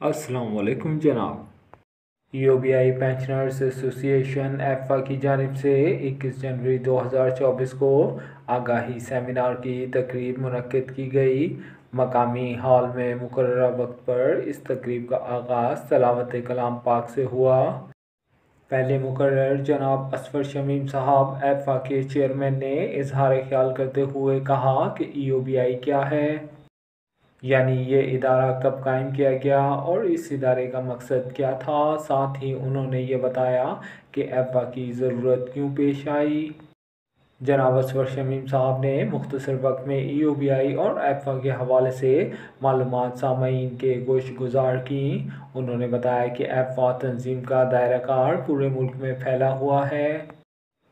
अस्सलाम वालेकुम जनाब। यूबीआई पेंशनर्स एसोसिएशन एफ़ा की जानिब से 21 जनवरी 2024 को आगाही सेमिनार की तकरीब मुनक्किद की गई। मकामी हॉल में मुकर्ररा वक्त पर इस तकरीब का आगाज़ तलावत कलाम पाक से हुआ। पहले मुकर्रर जनाब असफर शमीम साहब एफ़ा के चेयरमैन ने इजहार ख्याल करते हुए कहा कि यूबीआई क्या है, यानी ये इदारा कब कायम किया गया और इस इदारे का मकसद क्या था। साथ ही उन्होंने ये बताया कि एफ़ा की ज़रूरत क्यों पेश आई। जनाब असफर शमीम साहब ने मुख्तसर वक्त में यूबीआई और एफ़ा के हवाले से मालूमात सामीन के गोश गुजार की। उन्होंने बताया कि एफ़ा तंजीम का दायरा कार पूरे मुल्क में फैला हुआ है।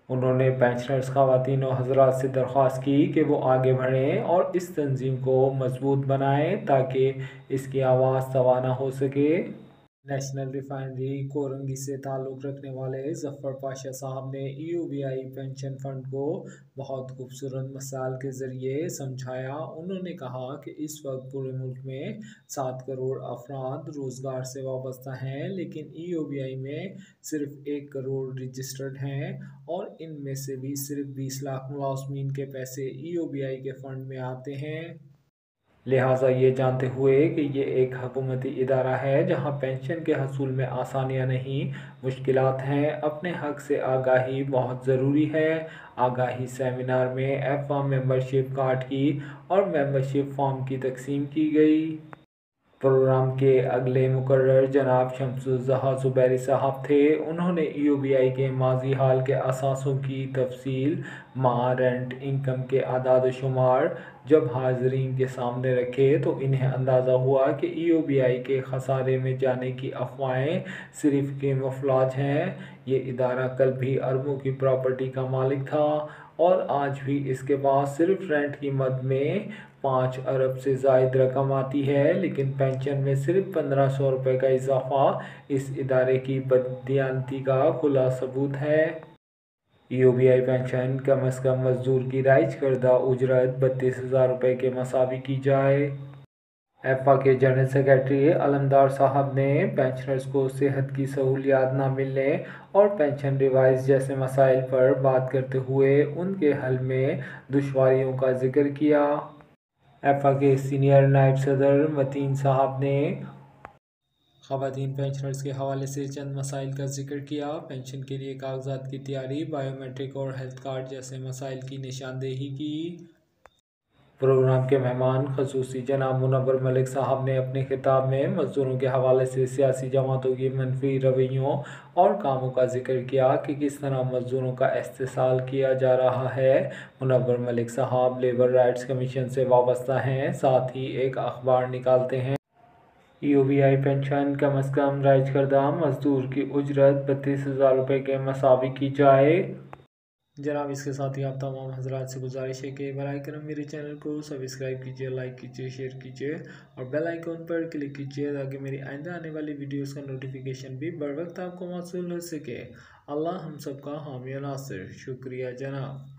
उन्होंने पेंशनर्स ख़वातीन और हज़रात से दरख्वास्त की कि वो आगे बढ़ें और इस तंजीम को मजबूत बनाएं ताकि इसकी आवाज़ तवाना हो सके। नेशनल रिफाइनरी कोरंगी से ताल्लुक़ रखने वाले ज़फ़र पाशा साहब ने यूबीआई पेंशन फ़ंड को बहुत खूबसूरत मिसाल के ज़रिए समझाया। उन्होंने कहा कि इस वक्त पूरे मुल्क में 7 करोड़ अफराद रोज़गार से वाबस्ता हैं, लेकिन यूबीआई में सिर्फ 1 करोड़ रजिस्टर्ड हैं और इनमें से भी सिर्फ 20 लाख मुलाज़मीन के पैसे यूबीआई के फ़ंड में आते हैं। लिहाजा ये जानते हुए कि ये एक हुकूमती इदारा है जहाँ पेंशन के हसूल में आसानियाँ नहीं मुश्किलात हैं, अपने हक़ से आगाही बहुत ज़रूरी है। आगाही सेमिनार में एफ़ा मेंबरशिप कार्ड की और मेंबरशिप फॉर्म की तकसीम की गई। प्रोग्राम के अगले मुकर्रर जनाब शम्सुज़्ज़हा ज़ुबैरी साहब थे। उन्होंने यूबीआई के माजी हाल के असासों की तफसील माह रेंट इनकम के आदाद शुमार जब हाज़रीन के सामने रखे तो इन्हें अंदाज़ा हुआ कि यूबीआई के खसारे में जाने की अफवाहें सिर्फ कैमोफ्लेज हैं। ये इदारा कल भी अरबों की प्रॉपर्टी का मालिक था और आज भी इसके पास सिर्फ रेंट की मद में 5 अरब से ज़ायद रकम आती है, लेकिन पेंशन में सिर्फ 1500 रुपये का इजाफा इस इदारे की बददियानती का खुला सबूत है। यूबीआई पेंशन कम अज़ कम मजदूर की राइज करदा उजरत 32,000 रुपये के मसावी की जाए। एफ़ा के जनरल सेक्रेटरी अलमदार साहब ने पेंशनर्स को सेहत की सहूलियात ना मिलने और पेंशन रिवाइज जैसे मसाइल पर बात करते हुए उनके हल में दुश्वारियों का जिक्र किया। एफ़ा के सीनियर नायब सदर मतीन साहब ने ख़वातीन पेंशनर्स के हवाले से चंद मसाइल का जिक्र किया। पेंशन के लिए कागजात की तैयारी, बायोमेट्रिक और हेल्थ कार्ड जैसे मसाइल की निशानदेही की। प्रोग्राम के मेहमान ख़ुसूसी जनाब मुनव्वर मलिक साहब ने अपने खिताब में मज़दूरों के हवाले से सियासी जमातों की मनफी रवैयों और कामों का जिक्र किया कि किस तरह मज़दूरों का इस्तेसाल किया जा रहा है। मुनव्वर मलिक साहब लेबर राइट्स कमीशन से वाबस्ता हैं, साथ ही एक अखबार निकालते हैं। यूबीआई पेंशन कम अज़ कम राइज करदा मजदूर की उजरत 32,000 रुपये के मसावी की जाए। जनाब इसके साथ ही आप तमाम हजरात से गुजारिश है कि बराए करम मेरे चैनल को सब्सक्राइब कीजिए, लाइक कीजिए, शेयर कीजिए और बेल आइकन पर क्लिक कीजिए ताकि मेरी आइंदा आने वाली वीडियोस का नोटिफिकेशन भी बर वक्त आपको मौसूल हो सके। अल्लाह हम सबका हामी और नासिर। शुक्रिया जनाब।